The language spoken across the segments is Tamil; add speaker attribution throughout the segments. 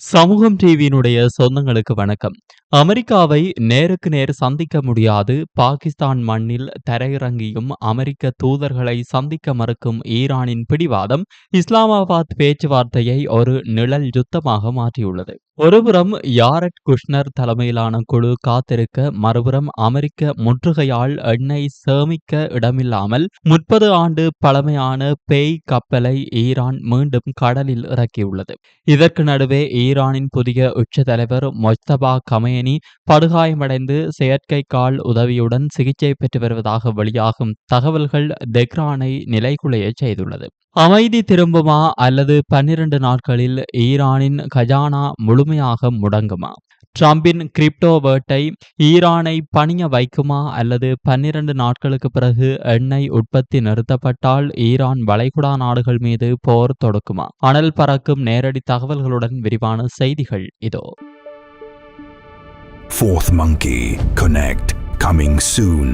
Speaker 1: சமூகம் டிவியினுடைய சொந்தங்களுக்கு வணக்கம். அமெரிக்காவை நேருக்கு நேர் சந்திக்க முடியாது. பாகிஸ்தான் மண்ணில் தரையிறங்கியும் அமெரிக்க தூதர்களை சந்திக்க மறுக்கும் ஈரானின் பிடிவாதம் இஸ்லாமாபாத் பேச்சுவார்த்தையை ஒரு நிழல் யுத்தமாக மாற்றியுள்ளது. ஒருபுறம் யாரெட் குஷ்னர் தலைமையிலான குழு காத்திருக்க, மறுபுறம் அமெரிக்க முற்றுகையால் எண்ணெய் சேமிக்க இடமில்லாமல் 30 ஆண்டு பழமையான பேய் கப்பலை ஈரான் மீண்டும் கடலில் இறக்கியுள்ளது. இதற்கு நடுவே ஈரானின் புதிய உச்ச தலைவர் மொஜ்தபா கமேனி படுகாயமடைந்து செயற்கை கால் உதவியுடன் சிகிச்சை பெற்று வருவதாக வெளியாகும் தகவல்கள் தெஹ்ரானை நிலைகுலைய செய்துள்ளது. அமைதி திரும்புமா அல்லது 12 நாட்களில் ஈரானின் கஜானா முழுமையாக முடங்குமா? ட்ரம்பின் கிரிப்டோ வேட்டை ஈரானை பணிய வைக்குமா அல்லது 12 நாட்களுக்கு பிறகு எண்ணெய் உற்பத்தி நிறுத்தப்பட்டால் ஈரான் வளைகுடா நாடுகள் மீது போர் தொடுக்குமா? அனல் பறக்கும் நேரடி தகவல்களுடன் விரிவான செய்திகள் இதோ.
Speaker 2: Fourth Monkey Connect coming soon.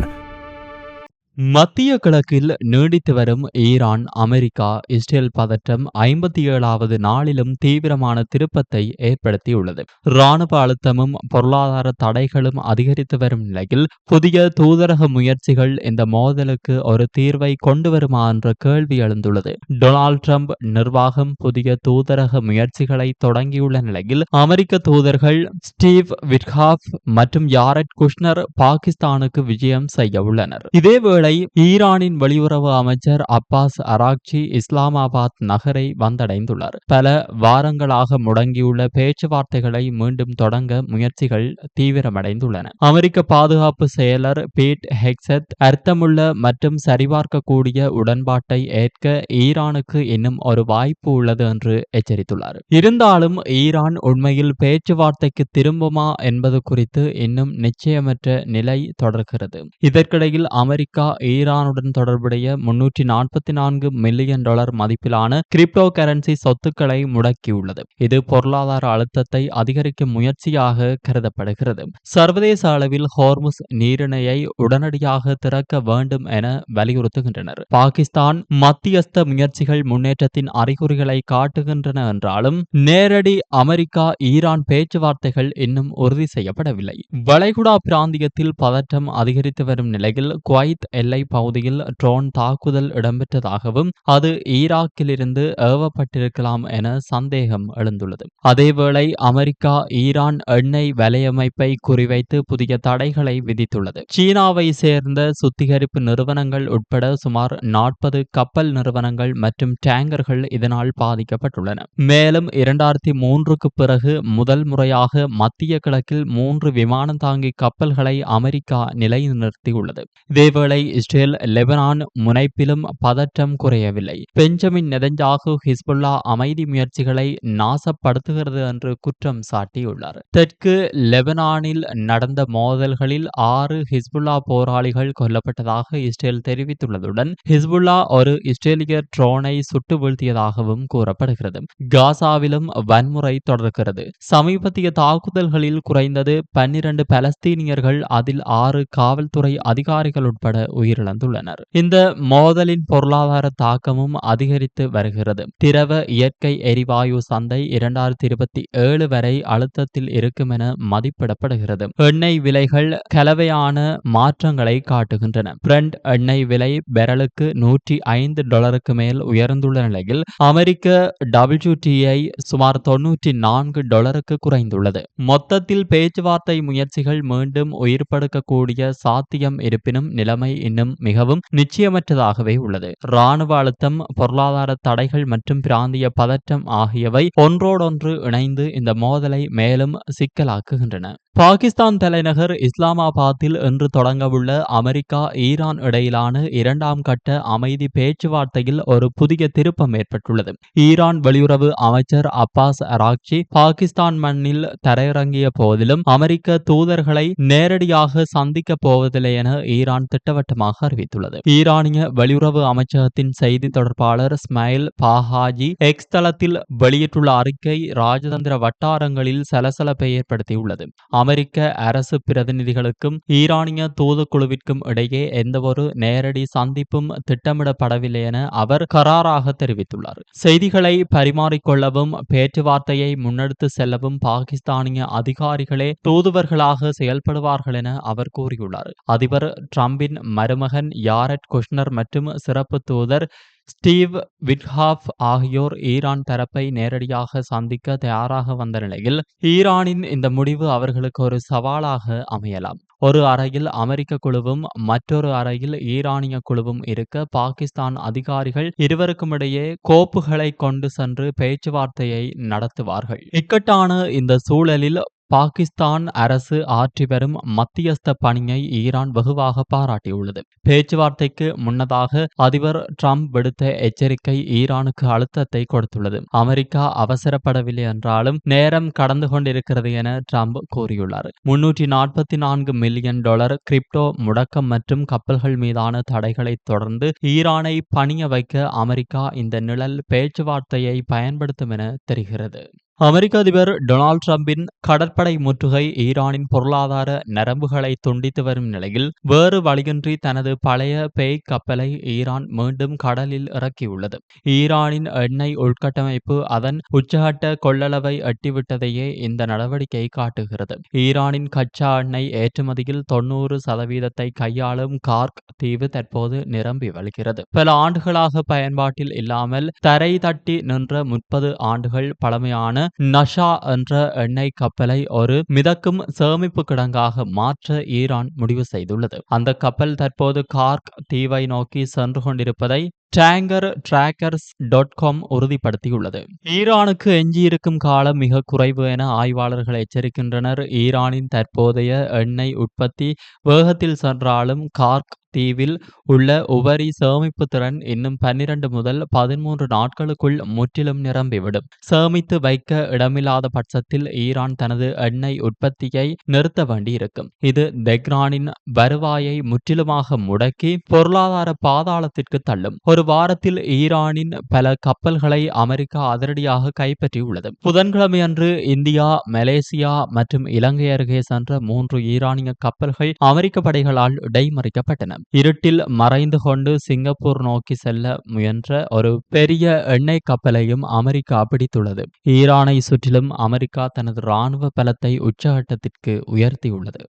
Speaker 1: மத்திய கிழக்கில் நீடித்து வரும் ஈரான் அமெரிக்கா இஸ்ரேல் பதற்றம் 57வது நாளிலும் தீவிரமான திருப்பத்தை ஏற்படுத்தியுள்ளது. இராணுவ அழுத்தமும் பொருளாதார தடைகளும் அதிகரித்து வரும் நிலையில் புதிய தூதரக முயற்சிகள் இந்த மோதலுக்கு ஒரு தீர்வை கொண்டு வருமா என்ற கேள்வி எழுந்துள்ளது. டொனால்ட் ட்ரம்ப் நிர்வாகம் புதிய தூதரக முயற்சிகளை தொடங்கியுள்ள நிலையில் அமெரிக்க தூதர்கள் ஸ்டீவ் விட்காஃப் மற்றும் யாரெட் குஷ்னர் பாகிஸ்தானுக்கு விஜயம் செய்ய உள்ளனர். இதேவேளை ஈரானின் வெளியுறவு அமைச்சர் அப்பாஸ் அராக்சி இஸ்லாமாபாத் நகரை வந்தடைந்துள்ளார். பல வாரங்களாக முடங்கியுள்ள பேச்சுவார்த்தைகளை மீண்டும் தொடங்க முயற்சிகள் தீவிரமடைந்துள்ளன. அமெரிக்க பாதுகாப்பு செயலர் பீட் ஹெக்ஸத் அர்த்தமுள்ள மற்றும் சரிபார்க்கக்கூடிய உடன்பாட்டை ஏற்க ஈரானுக்கு இன்னும் ஒரு வாய்ப்பு உள்ளது என்று எச்சரித்துள்ளார். இருந்தாலும் ஈரான் உண்மையில் பேச்சுவார்த்தைக்கு திரும்புமா என்பது குறித்து இன்னும் நிச்சயமற்ற நிலை தொடர்கிறது. இதற்கிடையில் அமெரிக்கா ஈரானுடன் தொடர்புடைய $344 மில்லியன் மதிப்பிலான கிரிப்டோ கரன்சி சொத்துக்களை முடக்கியுள்ளது. இது பொருளாதார அழுத்தத்தை அதிகரிக்கும் முயற்சியாக கருதப்படுகிறது. சர்வதேச அளவில் ஹோர்முஸ் நீரிணையை உடனடியாக திறக்க வேண்டும் என வலியுறுத்துகின்றனர். பாகிஸ்தான் மத்தியஸ்த முயற்சிகள் முன்னேற்றத்தின் அறிகுறிகளை காட்டுகின்றன என்றாலும் நேரடி அமெரிக்கா ஈரான் பேச்சுவார்த்தைகள் இன்னும் உறுதி செய்யப்படவில்லை. வளைகுடா பிராந்தியத்தில் பதற்றம் அதிகரித்து வரும் நிலையில் குவைத் எல்லை பகுதியில் ட்ரோன் தாக்குதல் இடம்பெற்றதாகவும் அது ஈராக்கிலிருந்து ஏவப்பட்டிருக்கலாம் என சந்தேகம் எழுந்துள்ளது. அதேவேளை அமெரிக்கா ஈரான் எண்ணெய் வலையமைப்பை குறிவைத்து புதிய தடைகளை விதித்துள்ளது. சீனாவை சேர்ந்த சுத்திகரிப்பு நிறுவனங்கள் உட்பட சுமார் 40 கப்பல் நிறுவனங்கள் மற்றும் டேங்கர்கள் இதனால் பாதிக்கப்பட்டுள்ளன. மேலும் 2003க்கு பிறகு முதல் முறையாக மத்திய கிழக்கில் 3 விமானம் தாங்கி கப்பல்களை அமெரிக்கா நிலைநிறுத்தியுள்ளது. இதேவேளை இஸ்ரேல் லெபனான் முனைப்பிலும் பதற்றம் குறையவில்லை. பெஞ்சமின் நெதன்யாகு ஹிஸ்புல்லா அமைதி முயற்சிகளை நாசப்படுத்துகிறது என்று குற்றம் சாட்டியுள்ளார். தெற்கு லெபனானில் நடந்த மோதல்களில் 6 ஹிஸ்புல்லா போராளிகள் கொல்லப்பட்டதாக இஸ்ரேல் தெரிவித்துள்ளதுடன் ஹிஸ்புல்லா ஒரு இஸ்ரேலிய ட்ரோனை சுட்டு வீழ்த்தியதாகவும் கூறப்படுகிறது. காசாவிலும் வன்முறை தொடர்கிறது. சமீபத்திய தாக்குதல்களில் குறைந்தது 12 பலஸ்தீனியர்கள் அதில் 6 காவல்துறை அதிகாரிகள் உட்பட உயிரிழந்துள்ளனர். இந்த மோதலின் பொருளாதார தாக்கமும் அதிகரித்து வருகிறது. திரவ இயற்கை எரிவாயு சந்தை 2027 வரை அழுத்தத்தில் இருக்கும் என மதிப்பிடப்படுகிறது. எண்ணெய் விலைகள் கலவையான மாற்றங்களை காட்டுகின்றன. பிரெண்ட் எண்ணெய் விலை பெரலுக்கு $105 மேல் உயர்ந்துள்ள நிலையில் அமெரிக்க WTI சுமார் $94 குறைந்துள்ளது. மொத்தத்தில் பேச்சுவார்த்தை முயற்சிகள் மீண்டும் உயிர்ப்படுத்தக்கூடிய சாத்தியம் இருப்பினும் நிலைமை இன்னும் மிகவும் நிச்சயமற்றதாகவே உள்ளது. இராணுவ அழுத்தம், பொருளாதார தடைகள் மற்றும் பிராந்திய பதற்றம் ஆகியவை ஒன்றோடொன்று இணைந்து இந்த மோதலை மேலும் சிக்கலாக்குகின்றன. பாகிஸ்தான் தலைநகர் இஸ்லாமாபாத்தில் இன்று தொடங்கவுள்ள அமெரிக்கா ஈரான் இடையிலான 2ஆம் கட்ட அமைதி பேச்சுவார்த்தையில் ஒரு புதிய திருப்பம் ஏற்பட்டுள்ளது. ஈரான் வெளியுறவு அமைச்சர் அப்பாஸ் அராக்சி பாகிஸ்தான் மண்ணில் தரையிறங்கிய போதிலும் அமெரிக்க தூதர்களை நேரடியாக சந்திக்கப் போவதில்லை என ஈரான் திட்டவட்டமாக திட்டவட்டமாக அறிவித்துள்ளது. ஈரானிய வெளியுறவு அமைச்சகத்தின் செய்தி தொடர்பாளர் ஸ்மைல் பாஹாஜி எக்ஸ் தளத்தில் வெளியிட்டுள்ள அறிக்கை ராஜதந்திர வட்டாரங்களில் சலசலப்பை ஏற்படுத்தியுள்ளது. அமெரிக்க அரசு பிரதிநிதிகளுக்கும் ஈரானிய தூதுக்குழுவிற்கும் இடையே எந்தவொரு நேரடி சந்திப்பும் திட்டமிடப்படவில்லை என அவர் கராராக தெரிவித்துள்ளார். செய்திகளை பரிமாறிக்கொள்ளவும் பேச்சுவார்த்தையை முன்னெடுத்து செல்லவும் பாகிஸ்தானிய அதிகாரிகளே தூதுவர்களாக செயல்படுவார்கள் என அவர் கூறியுள்ளார். அதிபர் டிரம்பின் மருமகன் யாரெட் குஷ்னர் மற்றும் சிறப்பு தூதர் ஸ்டீவ் விட்ஹாஃப் ஆகியோர் ஈரான் தரப்பை நேரடியாக சந்திக்க தயாராக வந்த நிலையில் ஈரானின் இந்த முடிவு அவர்களுக்கு ஒரு சவாலாக அமையலாம். ஒரு அறையில் அமெரிக்க குழுவும் மற்றொரு அறையில் ஈரானிய குழுவும் இருக்க பாகிஸ்தான் அதிகாரிகள் இருவருக்கும் இடையே கோப்புகளை கொண்டு சென்று பேச்சுவார்த்தையை நடத்துவார்கள். இக்கட்டான இந்த சூழலில் பாகிஸ்தான் அரசு ஆற்றி வரும் மத்தியஸ்த பணியை ஈரான் வெகுவாக பாராட்டியுள்ளது. பேச்சுவார்த்தைக்கு முன்னதாக அதிபர் டிரம்ப் விடுத்த எச்சரிக்கை ஈரானுக்கு அழுத்தத்தை கொடுத்துள்ளது. அமெரிக்கா அவசரப்படவில்லை என்றாலும் நேரம் கடந்து கொண்டிருக்கிறது என டிரம்ப் கூறியுள்ளார். $344 மில்லியன் கிரிப்டோ முடக்கம் மற்றும் கப்பல்கள் மீதான தடைகளை தொடர்ந்து ஈரானை பணிய வைக்க அமெரிக்கா இந்த நிழல் பேச்சுவார்த்தையை பயன்படுத்தும் என தெரிகிறது. அமெரிக்க அதிபர் டொனால்ட் டிரம்பின் கடற்படை முற்றுகை ஈரானின் பொருளாதார நரம்புகளை துண்டித்து வரும் நிலையில் வேறு வழியின்றி தனது பழைய பேய் கப்பலை ஈரான் மீண்டும் கடலில் இறக்கியுள்ளது. ஈரானின் எண்ணெய் உள்கட்டமைப்பு அதன் உச்சகட்ட கொள்ளளவை எட்டிவிட்டதையே இந்த நடவடிக்கை காட்டுகிறது. ஈரானின் கச்சா எண்ணெய் ஏற்றுமதியில் 90% கையாளும் கார்க் தீவு தற்போது நிரம்பி வழிகிறது. பல ஆண்டுகளாக பயன்பாட்டில் இல்லாமல் தரை தட்டி நின்ற 30 ஆண்டுகள் பழமையான நஷா என்ற எண்ணெய் கப்பலை ஒரு மிதக்கும் சேமிப்பு கிடங்காக மாற்ற ஈரான் முடிவு செய்துள்ளது. அந்த கப்பல் தற்போது கார்க் தீவை நோக்கி சென்று கொண்டிருப்பதை tankertrackers.com உறுதிப்படுத்தியுள்ளது. ஈரானுக்கு எஞ்சியிருக்கும் காலம் மிக குறைவு என ஆய்வாளர்கள் எச்சரிக்கின்றனர். ஈரானின் தற்போதைய எண்ணெய் உற்பத்தி வேகத்தில் சென்றாலும் கார்க் தீவில் உள்ள உபரி சேமிப்பு திறன் இன்னும் 12 முதல் 13 நாட்களுக்குள் முற்றிலும் நிரம்பிவிடும். சேமித்து வைக்க இடமில்லாத பட்சத்தில் ஈரான் தனது எண்ணெய் உற்பத்தியை நிறுத்த வேண்டியிருக்கும். இது தெஹ்ரானின் வருவாயை முற்றிலுமாக முடக்கி பொருளாதார பாதாளத்திற்கு தள்ளும். ஒரு வாரத்தில் ஈரானின் பல கப்பல்களை அமெரிக்கா அதிரடியாக கைப்பற்றியுள்ளது. புதன்கிழமையன்று இந்தியா, மலேசியா மற்றும் இலங்கை அருகே சென்ற 3 ஈரானிய கப்பல்கள் அமெரிக்க படைகளால் இடைமறிக்கப்பட்டன. இருட்டில் மறைந்து கொண்டு சிங்கப்பூர் நோக்கி செல்ல முயன்ற ஒரு பெரிய எண்ணெய் கப்பலையும் அமெரிக்கா பிடித்துள்ளது. ஈரானை சுற்றிலும் அமெரிக்கா தனது இராணுவ பலத்தை உச்சகட்டத்திற்கு உயர்த்தியுள்ளது.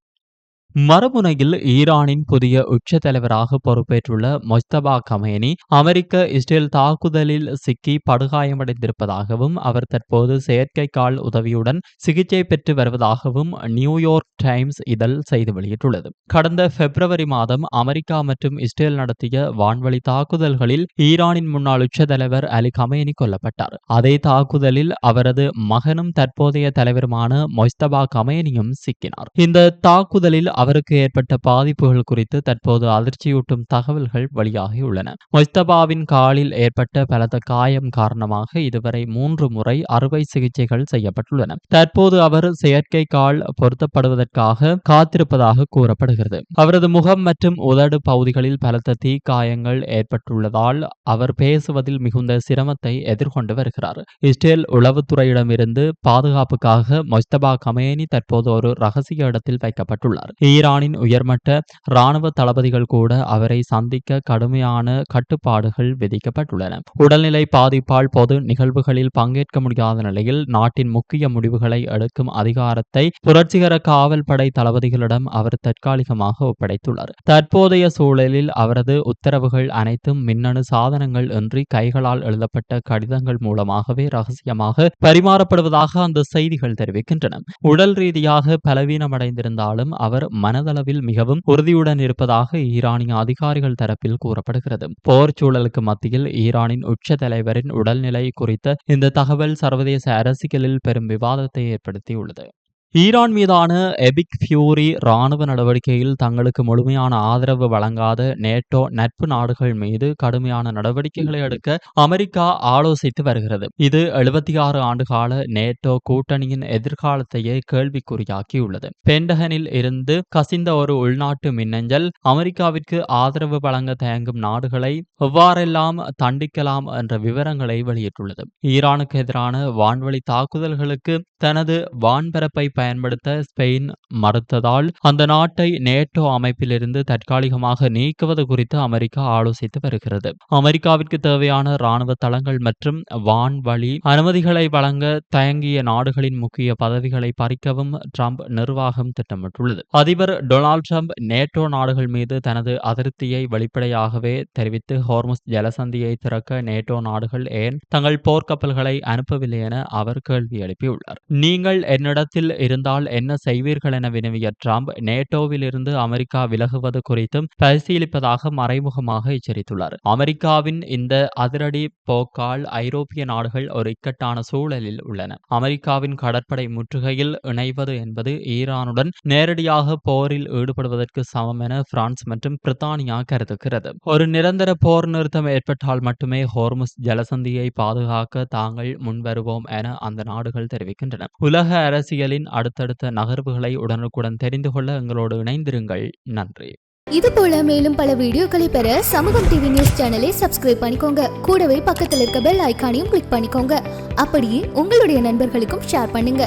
Speaker 1: மறுமுனையில் ஈரானின் புதிய உச்ச தலைவராக பொறுப்பேற்றுள்ள மொஜ்தபா கமேனி அமெரிக்க இஸ்ரேல் தாக்குதலில் சிக்கி படுகாயமடைந்திருப்பதாகவும் அவர் தற்போது செயற்கைக்கால் உதவியுடன் சிகிச்சை பெற்று வருவதாகவும் நியூயார்க் டைம்ஸ் இதழ் செய்தி வெளியிட்டுள்ளது. கடந்த பிப்ரவரி மாதம் அமெரிக்கா மற்றும் இஸ்ரேல் நடத்திய வான்வழி தாக்குதல்களில் ஈரானின் முன்னாள் உச்ச தலைவர் அலி கமேனி கொல்லப்பட்டார். அதே தாக்குதலில் அவரது மகனும் தற்போதைய தலைவருமான மொஜ்தபா கமேனியும் சிக்கினார். இந்த தாக்குதலில் அவருக்கு ஏற்பட்ட பாதிப்புகள் குறித்து தற்போது அதிர்ச்சியூட்டும் தகவல்கள் வெளியாகியுள்ளன. மொஜ்தபாவின் காலில் ஏற்பட்ட பலத்த காயம் காரணமாக இதுவரை 3 முறை அறுவை சிகிச்சைகள் செய்யப்பட்டுள்ளன. தற்போது அவர் செயற்கை கால் பொருத்தப்படுவதற்காக காத்திருப்பதாக கூறப்படுகிறது. அவரது முகம் மற்றும் உதடு பகுதிகளில் பலத்த தீக்காயங்கள் ஏற்பட்டுள்ளதால் அவர் பேசுவதில் மிகுந்த சிரமத்தை எதிர்கொண்டு வருகிறார். இஸ்ரேல் உளவுத்துறையிடமிருந்து பாதுகாப்புக்காக மொஜ்தபா கமேனி தற்போது ஒரு ரகசிய இடத்தில் வைக்கப்பட்டுள்ளார். ஈரானின் உயர்மட்ட இராணுவ தளபதிகள் கூட அவரை சந்திக்க கடுமையான கட்டுப்பாடுகள் விதிக்கப்பட்டுள்ளன. உடல்நிலை பாதிப்பால் பொது நிகழ்வுகளில் பங்கேற்க முடியாத நிலையில் நாட்டின் முக்கிய முடிவுகளை எடுக்கும் அதிகாரத்தை புரட்சிகர காவல் படை தளபதிகளிடம் அவர் தற்காலிகமாக ஒப்படைத்துள்ளார். தற்போதைய சூழலில் அவரது உத்தரவுகள் அனைத்தும் மின்னணு சாதனங்கள் இன்றி கைகளால் எழுதப்பட்ட கடிதங்கள் மூலமாகவே ரகசியமாக பரிமாறப்படுவதாக அந்த செய்திகள் தெரிவிக்கின்றன. உடல் ரீதியாக பலவீனமடைந்திருந்தாலும் அவர் மனதளவில் மிகவும் உறுதியுடன் இருப்பதாக ஈரானிய அதிகாரிகள் தரப்பில் கூறப்படுகிறது. போர் சூழலுக்கு மத்தியில் ஈரானின் உச்ச தலைவரின் உடல்நிலை குறித்த இந்த தகவல் சர்வதேச அரசியலில் பெரும் விவாதத்தை ஏற்படுத்தியுள்ளது. ஈரான் மீதான எபிக் ஃபியூரி ராணுவ நடவடிக்கையில் தங்களுக்கு முழுமையான ஆதரவு வழங்காத நேட்டோ நட்பு நாடுகள் மீது கடுமையான நடவடிக்கைகளை எடுக்க அமெரிக்கா ஆலோசித்து வருகிறது. இது 76 ஆண்டுகால நேட்டோ கூட்டணியின் எதிர்காலத்தையே கேள்விக்குறியாக்கியுள்ளது. பென்டகனில் இருந்து கசிந்த ஒரு உள்நாட்டு மின்னஞ்சல் அமெரிக்காவிற்கு ஆதரவு வழங்க தயங்கும் நாடுகளை எவ்வாறெல்லாம் தண்டிக்கலாம் என்ற விவரங்களை வெளியிட்டுள்ளது. ஈரானுக்கு எதிரான வான்வழி தாக்குதல்களுக்கு தனது வான்பரப்பை பயன்படுத்த ஸ்பெயின் மறுத்ததால் அந்த நாட்டை நேட்டோ அமைப்பிலிருந்து தற்காலிகமாக நீக்குவது குறித்து அமெரிக்கா ஆலோசித்து வருகிறது. அமெரிக்காவிற்கு தேவையான ராணுவ தளங்கள் மற்றும் வான்வழி அனுமதிகளை வழங்க தயங்கிய நாடுகளின் முக்கிய பதவிகளை பறிக்கவும் ட்ரம்ப் நிர்வாகம் திட்டமிட்டுள்ளது. அதிபர் டொனால்ட் ட்ரம்ப் நேட்டோ நாடுகள் மீது தனது அதிருப்தியை வெளிப்படையாகவே தெரிவித்து ஹோர்முஸ் ஜலசந்தியை திறக்க நேட்டோ நாடுகள் ஏன் தங்கள் போர்க்கப்பல்களை அனுப்பவில்லை என அவர் கேள்வி எழுப்பியுள்ளார். நீங்கள் என்னிடத்தில் இருந்தால் என்ன செய்வீர்கள் என வினவிய ட்ரம்ப் நேட்டோவில் இருந்து அமெரிக்கா விலகுவது குறித்தும் பரிசீலிப்பதாக மறைமுகமாக எச்சரித்துள்ளார். அமெரிக்காவின் இந்த அதிரடி போக்கால் ஐரோப்பிய நாடுகள் ஒரு இக்கட்டான சூழலில் உள்ளன. அமெரிக்காவின் கடற்படை முற்றுகையில் இணைவது என்பது ஈரானுடன் நேரடியாக போரில் ஈடுபடுவதற்கு சமம் என பிரான்ஸ் மற்றும் பிரித்தானியா கருதுகிறது. ஒரு நிரந்தர போர் நிறுத்தம் ஏற்பட்டால் மட்டுமே ஹோர்முஸ் ஜலசந்தியை பாதுகாக்க தாங்கள் முன்வருவோம் என அந்த நாடுகள் தெரிவிக்கின்றன. உலக அரசியலின் அடுத்தடுத்த நகர்வுகளை உடனுக்குடன் தெரிந்து கொள்ள எங்களோடு இணைந்திருங்கள். நன்றி.
Speaker 3: இது போல மேலும் பல வீடியோக்களை பெற சமூகம் டிவி நியூஸ் சேனலை சப்ஸ்கிரைப் பண்ணிக்கோங்க. கூடவே பக்கத்தில் இருக்க பெல் ஐகானையும் கிளிக் பண்ணிக்கோங்க. அப்படியே உங்களுடைய நண்பர்களுக்கும் ஷேர் பண்ணுங்க.